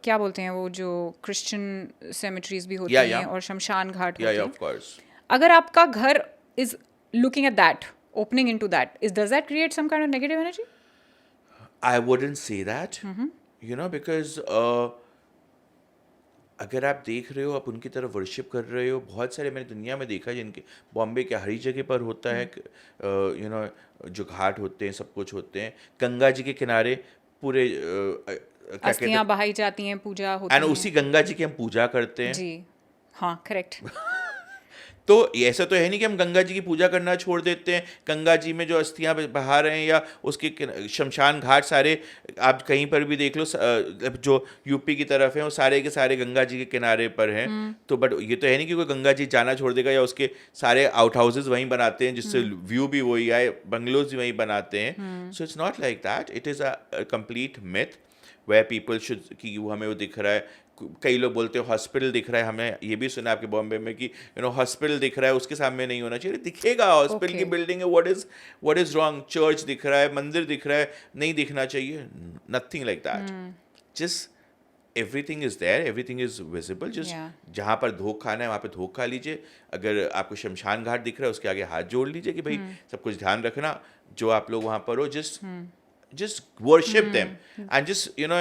क्या बोलते हैं वो जो क्रिश्चियन सेमेट्रीज भी होती Yeah, हैं yeah. और शमशान घाट Yeah, होते yeah, हैं. of course. अगर आपका घर is looking at that, opening into that, does that create some kind of negative energy? I wouldn't say that, you know, because अगर आप देख रहे हो, आप उनकी तरफ वर्शिप कर रहे हो, बहुत सारे मैंने दुनिया में देखा है जिनके बॉम्बे के हर जगह पर होता है, यू नो, जो घाट होते हैं, सब कुछ होते हैं, गंगा जी के किनारे पूरे क्या कहते अस्थियां हैं, बहाई जाती हैं, पूजा होती एंड है. उसी गंगा जी की हम पूजा करते हैं. जी हाँ, करेक्ट. तो ऐसा तो है नहीं कि हम गंगा जी की पूजा करना छोड़ देते हैं. गंगा जी में जो अस्थियां बहा रहे हैं या उसके शमशान घाट सारे आप कहीं पर भी देख लो, जो यूपी की तरफ है वो सारे के सारे गंगा जी के किनारे पर हैं. तो बट ये तो है नहीं कि कोई गंगा जी जाना छोड़ देगा, या उसके सारे आउट हाउसेज वहीं बनाते हैं जिससे व्यू भी वही आए, बंगलोज भी वहीं बनाते हैं. So it's not like that. It is a complete myth where people should, कि वो हमें वो दिख रहा है. कई लोग बोलते हैं हॉस्पिटल दिख रहा है, हमने ये भी सुना आपके बॉम्बे में कि यू नो हॉस्पिटल दिख रहा है, उसके सामने नहीं होना चाहिए. दिखेगा, हॉस्पिटल की बिल्डिंग है, व्हाट इज रॉन्ग. चर्च दिख रहा है, मंदिर दिख रहा है, नहीं दिखना चाहिए. Nothing like that. Just everything is there, everything is visible. Just जहाँ पर धोख खाना है वहाँ पे धोख खा लीजिए. अगर आपको शमशान घाट दिख रहा है उसके आगे हाथ जोड़ लीजिए कि भाई सब कुछ ध्यान रखना, जो आप लोग वहाँ पर हो. just worship them and just you know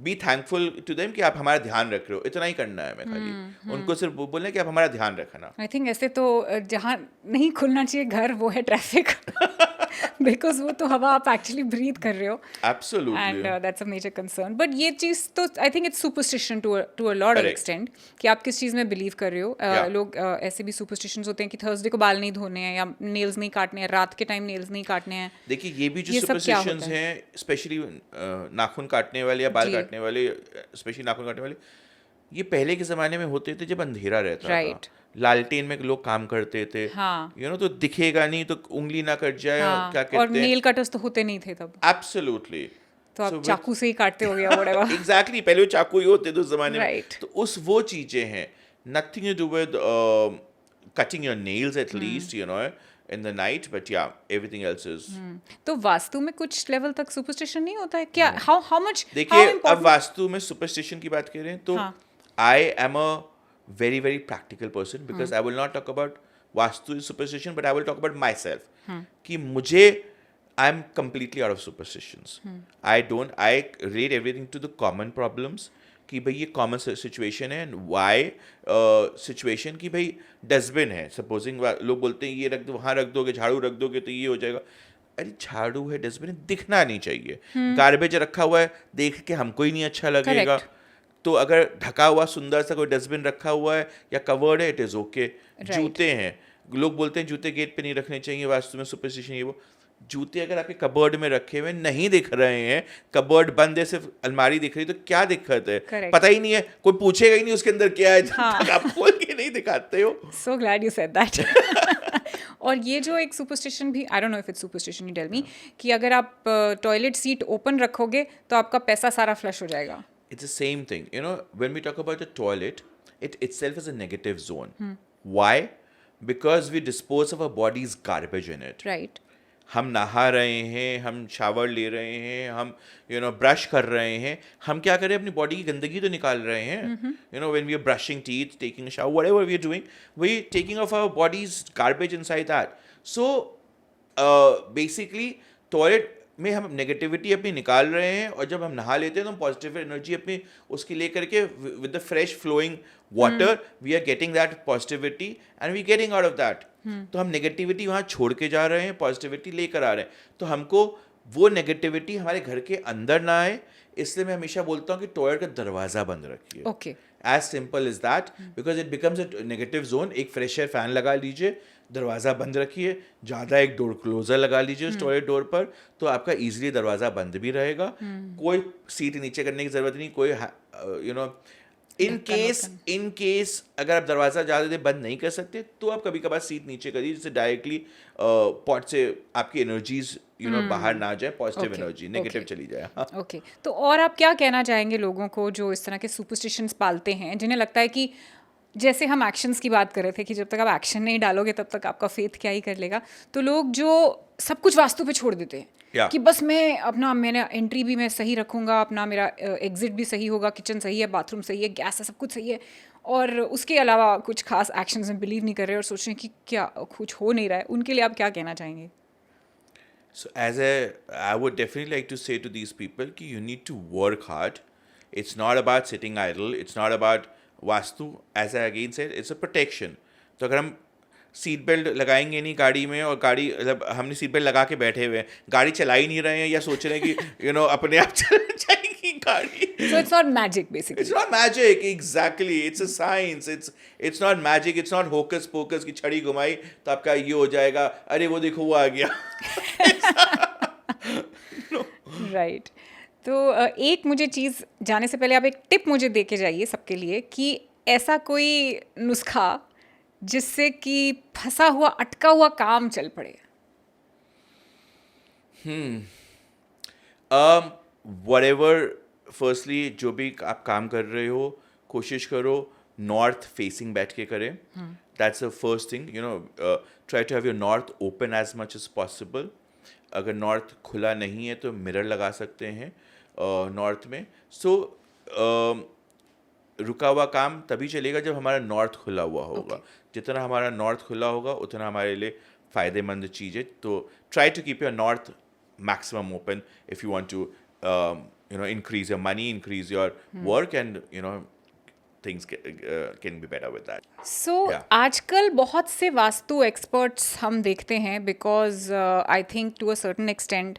be thankful to them कि आप हमारा ध्यान रख रहे हो. इतना ही करना है हमें खाली. उनको सिर्फ बोलना कि आप हमारा ध्यान रखना. आई थिंक ऐसे तो जहाँ नहीं खुलना चाहिए घर, वो है ट्रैफिक. बिकॉज वो तो हवा आप एक्चुअली ब्रीथ कर रहे हो. Absolutely. And that's a major concern. But ये चीज़ तो I think it's superstition to a lot of Correct. Extent कि आप किस चीज़ में बिलीव कर रहे हो. Yeah. लोग ऐसे भी सुपरस्टिशंस होते हैं कि थर्सडे को बाल नहीं धोने हैं, या नेल्स नहीं काटने हैं, रात के टाइम नेल्स नहीं काटने हैं. देखिए ये भी जो ये सब क्या सुपरस्टिशंस होता है? हैं, स्पेशली नाखून काटने वाले या बाल जी. काटने वाले, स्पेशली नाखून काटने वाले, ये पहले के ज़माने में होते थे जब अंधेरा रहता Right. था. लालटेन में लोग काम करते थे. हाँ. यू नो, तो दिखेगा नहीं तो उंगली ना कट जाए. हाँ, क्या और कहते हैं. नेल कटर्स तो होते नहीं थे तब, एब्सोल्युटली. तो आप So with- चाकू से ही काटते हो गया whatever. एग्जैक्टली पहले वो चाकू ही होते थे उस जमाने Right. में. तो उस वो चीजें हैं. Nothing to do with cutting your nails at least, you know, in the night. But yeah everything else is. तो वास्तु में कुछ लेवल तक सुपरस्टिशन नहीं होता है क्या? हाउ मच, देखिए अब वास्तु में सुपरस्टिशन की बात करें तो हाँ. I am a very very practical person, because I will not talk about vastu is superstition, but I will talk about myself. कि मुझे I'm completely out of superstitions. I rate everything to the common problems. कि भाई ये common situation है. And why situation कि भाई dustbin है, supposing लोग बोलते हैं ये रख दो, वहाँ रख दोगे, झाड़ू रख दोगे तो ये हो जाएगा. अरे झाड़ू है, डस्टबिन है, दिखना नहीं चाहिए. गार्बेज रखा हुआ है, देख के हमको ही नहीं अच्छा लगेगा. Correct. तो अगर ढका हुआ सुंदर सा कोई डस्टबिन रखा हुआ है या कवर्ड है, इट इज ओके. जूते हैं, लोग बोलते हैं जूते गेट पे नहीं रखने चाहिए, वास्तु में सुपरस्टिशन ये वो. जूते अगर आपके कबर्ड में रखे हुए नहीं दिख रहे हैं, कबर्ड बंद है, सिर्फ अलमारी दिख रही है, तो क्या दिक्कत है? Correct. पता ही नहीं है, कोई पूछेगा ही नहीं उसके अंदर क्या है. हाँ. आप खोल के नहीं दिखाते हो. So glad you said that. और ये जो एक सुपरस्टिशन भी, I don't know if it's superstition, you tell me, कि अगर आप टॉयलेट सीट ओपन रखोगे तो आपका पैसा सारा फ्लश हो जाएगा. It's the same thing. You know, when we talk about the toilet, it itself is a negative zone. Why? because we dispose of our body's garbage in it. Right हम नहा रहे हैं, हम शावर ले रहे हैं, हम ब्रश कर रहे हैं, हम क्या करें, अपनी बॉडी की गंदगी तो निकाल रहे हैं. When we are brushing teeth, taking a shower, whatever we are doing, we taking off our bodies garbage inside that. So basically toilet में हम नेगेटिविटी अपनी निकाल रहे हैं, और जब हम नहा लेते हैं तो हम पॉजिटिव एनर्जी अपनी उसकी ले करके with the fresh flowing water we are getting that positivity and we getting out of that. तो हम नेगेटिविटी वहाँ छोड़ के जा रहे हैं, पॉजिटिविटी लेकर आ रहे हैं. तो हमको वो नेगेटिविटी हमारे घर के अंदर ना आए, इसलिए मैं हमेशा बोलता हूँ कि टॉयलेट का दरवाज़ा बंद रखिए. Okay as simple is that, because it becomes a negative zone. एक फ्रेश एयर फैन लगा लीजिए, दरवाज़ा बंद रखिए, ज़्यादा एक डोर क्लोजर लगा लीजिए उस टॉयलेट डोर पर, तो आपका ईजिली दरवाज़ा बंद भी रहेगा. कोई सीट नीचे करने की ज़रूरत नहीं, कोई इन केस अगर आप दरवाज़ा ज़्यादा देर बंद नहीं कर सकते तो आप कभी कभार सीट नीचे करिए, जिससे डायरेक्टली पॉट से आपकी एनर्जीज बाहर ना जाए, पॉजिटिव एनर्जी नेगेटिव चली जाए. हाँ. ओके तो और आप क्या कहना चाहेंगे लोगों को जो इस तरह के सुपरस्टिशंस पालते हैं, जिन्हें लगता है कि जैसे हम एक्शंस की बात कर रहे थे कि जब तक आप एक्शन नहीं डालोगे तब तक आपका फेथ क्या ही कर लेगा, तो लोग जो सब कुछ वास्तु पे छोड़ देते हैं कि बस मैंने एंट्री भी मैं सही रखूँगा, अपना मेरा एग्जिट भी सही होगा, किचन सही है, बाथरूम सही है, गैस है, सब कुछ सही है, और उसके अलावा कुछ खास एक्शंस में बिलीव नहीं कर रहे और सोच रहे हैं कि क्या कुछ हो नहीं रहा है, उनके लिए आप क्या कहना चाहेंगे? So I would definitely like to say to these people कि you need to work hard. It's not about sitting idle. It's not about vastu. As I again said, it's a protection. तो अगर हम सीट बेल्ट लगाएंगे नहीं गाड़ी में, और गाड़ी मतलब हमने सीट बेल्ट लगा के बैठे हुए हैं, गाड़ी चला ही नहीं रहे हैं, या सोच रहे हैं कि अपने आप चल जाएगी गाड़ी. So it's not magic basically. It's not magic, exactly. It's a science. It's not magic. It's not hocus pocus की छड़ी घुमाई तो आपका ये हो जाएगा. अरे वो देखो वो आ गया. राइट. तो एक मुझे चीज़ जाने से पहले आप एक टिप मुझे दे के जाइए सबके लिए कि ऐसा कोई नुस्खा जिससे कि फंसा हुआ अटका हुआ काम चल पड़े. Whatever, firstly जो भी आप काम कर रहे हो, कोशिश करो नॉर्थ फेसिंग बैठ के करें. That's the first thing. Try to have your north open as much as possible. अगर नॉर्थ खुला नहीं है तो मिरर लगा सकते हैं नॉर्थ में. सो रुका हुआ काम तभी चलेगा जब हमारा नॉर्थ खुला हुआ होगा. जितना हमारा नॉर्थ खुला होगा उतना हमारे लिए फ़ायदेमंद चीज़ है. तो try to keep your north maximum open if you want to increase your money, increase your work, and things can be better with that. So आजकल बहुत से वास्तु एक्सपर्ट्स हम देखते हैं because I think to a certain extent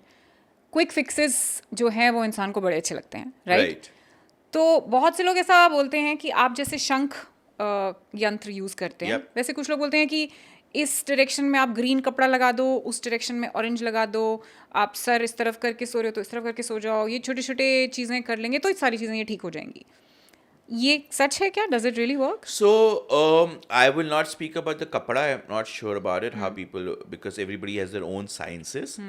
quick fixes जो हैं वो इंसान को बड़े अच्छे लगते हैं, राइट? तो बहुत से लोग ऐसा बोलते हैं कि आप जैसे शंख यंत्र यूज़ करते हैं, वैसे कुछ लोग बोलते हैं कि इस डायरेक्शन में आप ग्रीन कपड़ा लगा दो, उस डायरेक्शन में ऑरेंज लगा दो, आप सर इस तरफ करके सो रहे हो तो इस तरफ करके सो जाओ, ये छोटे छोटे चीज़ें कर लेंगे तो सारी चीज़ें ये ठीक हो जाएंगी. ये सच है क्या? Does it really work? So I will not speak about the kapda. I'm not sure about it. How people, because everybody has their own sciences.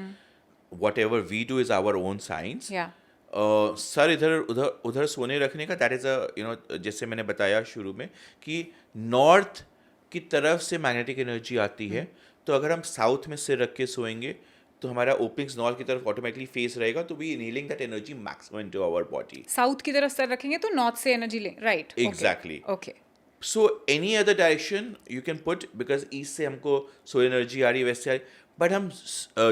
Whatever we do is our own science. Yeah. Sir इधर उधर उधर सोने रखने का, that is a जैसे मैंने बताया शुरू में कि नॉर्थ की तरफ से मैग्नेटिक एनर्जी आती है. तो अगर हम साउथ में सिर रख के सोएंगे तो हमारा ओपनिंग्स नॉर्थ की तरफ ऑटोमेटिकली फेस रहेगा. तो we inhaling that energy maximum into our body. South की तरफ सर रखेंगे तो नॉर्थ से एनर्जी ले, right? Exactly. Okay. So any other direction you can put, because east से हमको सोलर एनर्जी आ रही है, वेस्ट से आ रही, बट हम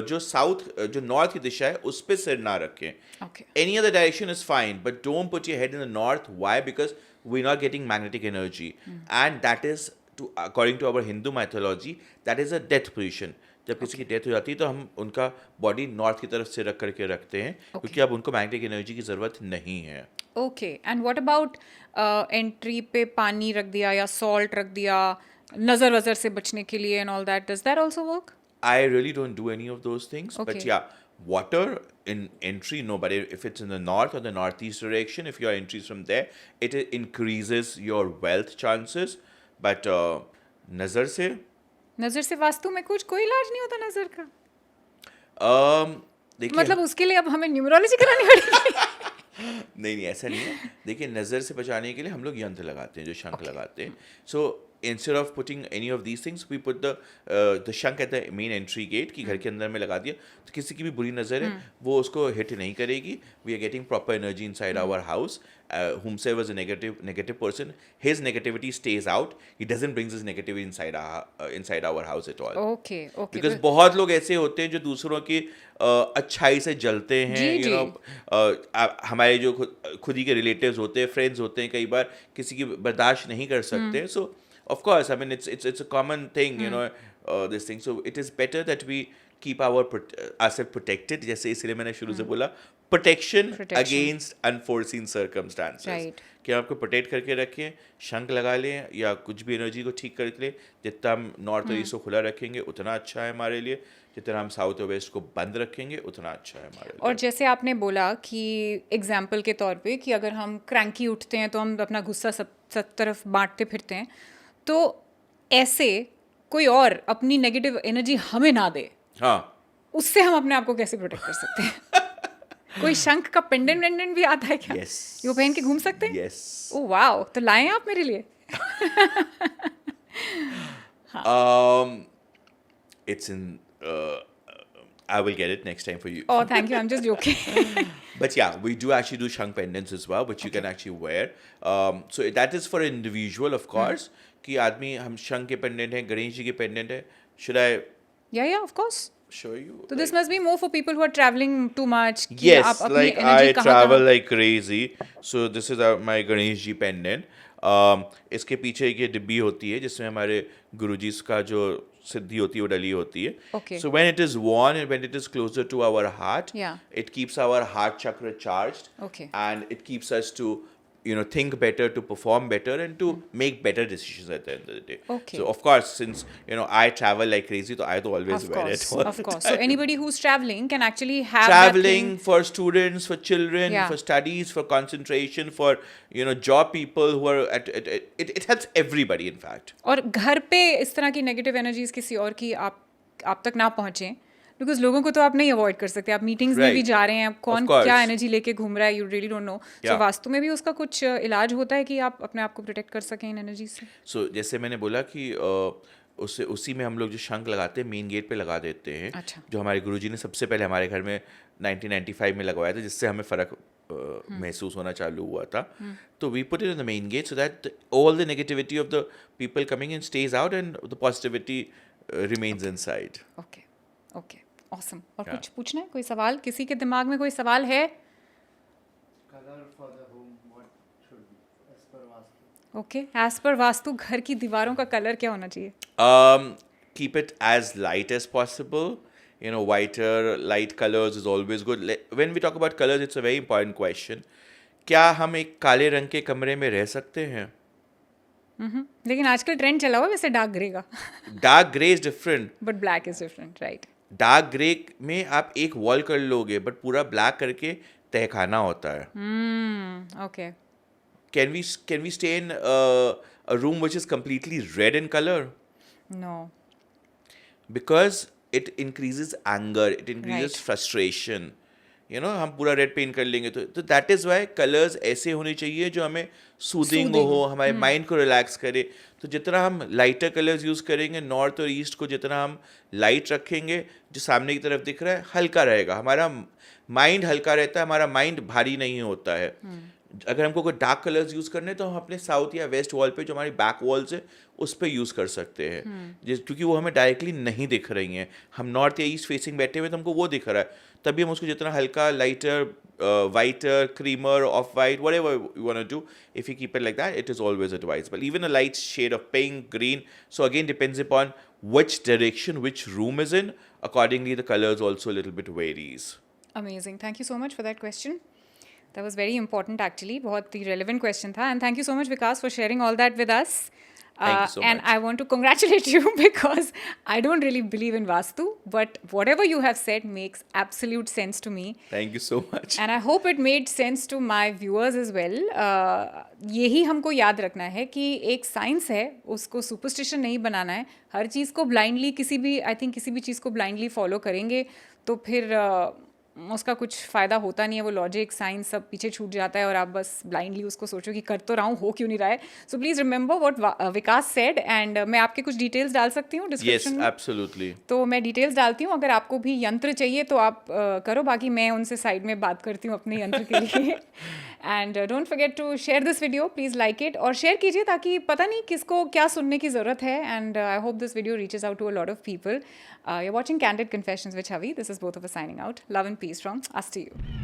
जो साउथ जो नॉर्थ की दिशा है उस पर सिर ना रखें. Any other direction is fine, but don't put your head in the north. Why? Because we are not getting magnetic energy, and that is according to our Hindu mythology that is a death position. जब किसी की death हो जाती है तो हम उनका body north की तरफ से रख करके रखते हैं, क्योंकि अब उनको मैग्नेटिक एनर्जी की ज़रूरत नहीं है. Okay. And what about entry पे पानी रख दिया या सॉल्ट रख दिया नज़र वज़र से बचने के लिए and all that? Does that also work? I really don't do any of those things. Okay. But yeah, water in entry, no. But if it's in the north or the northeast direction, if your entry is from there, it increases your wealth chances. But नज़र से वास्तु में कोई इलाज नहीं होता नज़र का? देखिए, मतलब उसके लिए अब हमें न्यूमरोलॉजी करानी पड़ेगी? नहीं ऐसा नहीं है. देखिए, नज़र से बचाने के लिए हम लोग यंत्र लगाते हैं, जो शंख लगाते हैं. सो instead of putting any of these things, we put the shank at the main entry gate कि घर के अंदर में लगा दिया तो किसी की भी बुरी नज़र है वो उसको हिट नहीं करेगी. We are getting proper energy inside our house. Whomsoever is a negative person, his negativity stays out. He doesn't bring his negativity inside our house at all. Okay, okay. Because बहुत लोग ऐसे होते हैं जो दूसरों की अच्छाई से जलते हैं. जी, You know, हमारे जो खुद ही के रिलेटिव्स होते हैं, फ्रेंड्स होते हैं, कई बार किसी की बर्दाश्त नहीं कर सकते. So of course, I mean it's a common thing, you know, this thing. So it is better that we keep ourselves protected. जैसे इसलिए मैंने शुरू से बोला protection against unforeseen circumstances. Right. कि आपको प्रोटेक्ट करके रखें, शंख लगा लें या कुछ भी एनर्जी को ठीक कर लें. जितना हम नॉर्थ और ईस्ट को खुला रखेंगे उतना अच्छा है हमारे लिए. जितना हम साउथ और वेस्ट को बंद रखेंगे उतना अच्छा है हमारे लिए. और जैसे आपने बोला कि एग्जाम्पल के तौर पे कि अगर हम क्रैंकी उठते हैं तो हम अपना गुस्सा सब तरफ बांटते फिरते हैं, तो ऐसे कोई और अपनी नेगेटिव एनर्जी हमें ना दे, हाँ, उससे हम अपने आप को कैसे प्रोटेक्ट कर सकते हैं? कोई शंख का पेंडेंट भी आता है क्या? Yes. वो पहन के घूम सकते हैं? Yes. ओह वाओ, तो लाएं आप मेरे लिए. It's in. I will get it next time for you. Oh, thank you. I'm just joking. But yeah, we do actually do shank pendants as well, which you can actually wear. So that is for an individual, of course. कि आदमी हम शंख के pendant हैं, गणेश जी के pendant है. Should I Yeah, of course. show you? So this must be more for people who are traveling too much. कि Yes, आप अपनी like energy I कहाँ travel कहाँ- like crazy. So this is my Ganesh ji pendant. इसके पीछे एक ये डिब्बी होती है जिसमें हमारे गुरुजी का जो सिद्धि होती है वो डली होती है. Okay. So when it is worn and when it is closer to our heart, Yeah. it keeps our heart chakra charged. Okay. And it keeps us to, you know, think better, to perform better, and to make better decisions at the end of the day. Okay. So of course, since you know I travel like crazy, so I to always Of wear course, it. all of the course. time. So anybody who's traveling can actually have Traveling that thing. for students, for children, Yeah. for studies, for concentration, for you know job people who are it helps everybody in fact. और घर पे इस तरह की negative energies किसी और की आप तक ना पहुंचे, बिकॉज लोगों को तो आप नहीं अवॉइड कर सकते. आप मीटिंग्स में भी Right. जा रहे हैं, आप कौन Of course. क्या एनर्जी लेके घूम रहा है, you really don't know. So Yeah. Vastu में भी उसका कुछ इलाज होता है कि आप अपने आप को प्रोटेक्ट कर सकें इन एनर्जी से. So जैसे मैंने बोला कि उसी में हम लोग जो शंख लगाते हैं मेन गेट पे लगा देते हैं. अच्छा. जो हमारे गुरुजी ने सबसे पहले हमारे घर में 1995 में लगवाया था, जिससे हमें फ़र्क महसूस होना चालू हुआ था. तो we put it in the main gate so that all the negativity of the people coming in stays out and the positivity remains inside. Okay okay, awesome. और Yeah. कुछ पूछना है, कोई सवाल किसी के दिमाग में कोई सवाल है? Color for the home, what should be as per Vastu? Okay, as per Vastu घर की दीवारों का कलर क्या होना चाहिए? Keep it as light as possible. You know, whiter, light colors is always good. When we talk about colors, it's a very important question. क्या हम एक काले रंग के कमरे में रह सकते हैं? लेकिन आजकल ट्रेंड चला हुआ है वैसे डार्क ग्रे का. Dark grey is different. But black is different, right? Dark grey में आप एक वॉल कर लोगे, बट पूरा ब्लैक करके तहखाना होता है. Okay. Can we stay in a room which is completely red in color? No. Because it increases anger, it increases Right. frustration. You know, हम पूरा रेड पेंट कर लेंगे तो दैट इज़ वाई कलर्स ऐसे होने चाहिए जो हमें सूदिंग Soothing. हो, हमारे माइंड को रिलैक्स करे. तो जितना हम लाइटर कलर्स यूज़ करेंगे, नॉर्थ और ईस्ट को जितना हम लाइट रखेंगे, जो सामने की तरफ दिख रहा है हल्का रहेगा. हमारा माइंड हल्का रहता है, हमारा माइंड भारी नहीं होता है. अगर हमको कोई डार्क कलर्स यूज़ करने तो हम अपने साउथ या वेस्ट वॉल पे जो हमारी बैक वॉल्स है उस पर यूज़ कर सकते हैं. क्योंकि वो हमें डायरेक्टली नहीं दिख रही हैं. हम नॉर्थ या ईस्ट फेसिंग बैठे हुए तो हमको वो दिख रहा है. तभी हम उसको जितना हल्का, lighter, whiter, creamer, off white, whatever you want to do, if you keep it like that, it is always advisable. Even a light shade of pink, green. So again, depends upon which direction, which room is in. Accordingly, the colors also a little bit varies. Amazing. Thank you so much for that question. That was very important actually. बहुत ही relevant question था. And thank you so much Vikas for sharing all that with us. Thank you so And much. I want to congratulate you because I don't really believe in Vastu, but whatever you have said makes absolute sense to me. Thank you so much. And I hope it made sense to my viewers as well. यही हमको याद रखना है कि एक science है, उसको superstition नहीं बनाना है. हर चीज़ को ब्लाइंडली किसी भी चीज़ को ब्लाइंडली फॉलो करेंगे तो फिर उसका कुछ फ़ायदा होता नहीं है, वो लॉजिक साइंस सब पीछे छूट जाता है और आप बस ब्लाइंडली उसको सोचो कि कर तो रहा हूँ, हो क्यों नहीं रहा है. So please remember what Vikas said and मैं आपके कुछ डिटेल्स डाल सकती हूँ Yes, डिस्क्रिप्शन में. absolutely. तो मैं डिटेल्स डालती हूँ, अगर आपको भी यंत्र चाहिए तो आप करो, बाकी मैं उनसे साइड में बात करती हूँ अपने यंत्र के लिए. And don't forget to share this video, please like it और शेयर कीजिए ताकि पता नहीं किसको क्या सुनने की ज़रूरत है. And I hope this video reaches out to a lot of people. You're watching Candid Confessions with Chavi. This is both of us signing out. Love and peace from us to you.